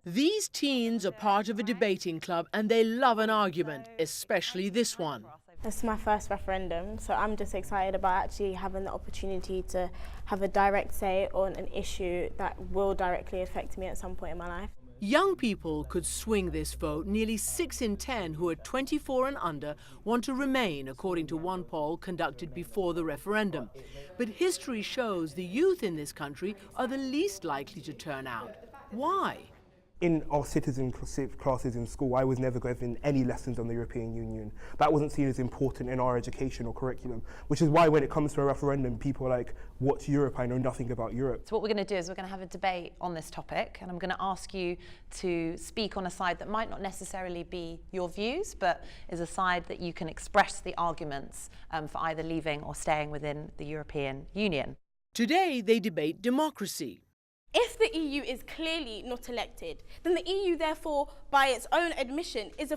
These teens are part of a debating club and they love an argument, especially this one. It's my first referendum, so I'm just excited about actually having the opportunity to have a direct say on an issue that will directly affect me at some point in my life. Young people could swing this vote. Nearly 6 in 10 who are 24 and under want to remain, according to one poll conducted before the referendum. But history shows the youth in this country are the least likely to turn out. Why? In our citizenship classes in school, I was never given any lessons on the European Union. That wasn't seen as important in our educational curriculum, which is why when it comes to a referendum, people are like, what's Europe? I know nothing about Europe. So what we're going to do is we're going to have a debate on this topic, and I'm going to ask you to speak on a side that might not necessarily be your views, but is a side that you can express the arguments for either leaving or staying within the European Union. Today, they debate democracy. If the EU is clearly not elected, then the EU, therefore, by its own admission, is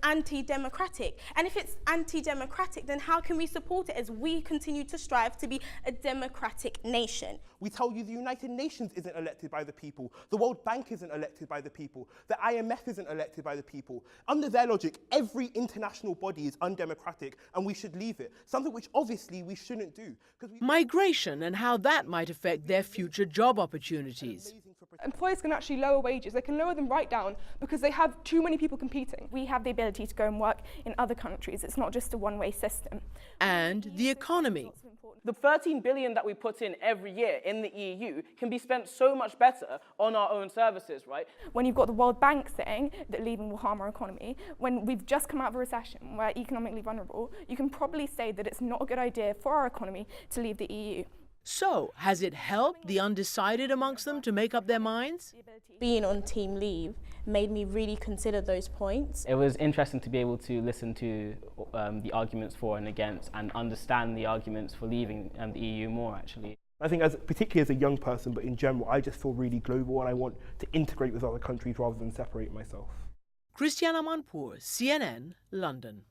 anti-democratic. And if it's anti-democratic, then how can we support it as we continue to strive to be a democratic nation? We tell you the United Nations isn't elected by the people, the World Bank isn't elected by the people, the IMF isn't elected by the people. Under their logic, every international body is undemocratic and we should leave it, something which obviously we shouldn't do. Migration and how that might affect their future job opportunities. Employers can actually lower wages. They can lower them right down because they have too many people competing. We have the ability to go and work in other countries. It's not just a one-way system. And the economy. The 13 billion that we put in every year in the EU can be spent so much better on our own services, right? When you've got the World Bank saying that leaving will harm our economy, when we've just come out of a recession, we're economically vulnerable, you can probably say that it's not a good idea for our economy to leave the EU. So, has it helped the undecided amongst them to make up their minds? Being on Team Leave made me really consider those points. It was interesting to be able to listen to the arguments for and against and understand the arguments for leaving the EU more, actually. I think, particularly as a young person, but in general, I just feel really global and I want to integrate with other countries rather than separate myself. Amanpour, CNN, London.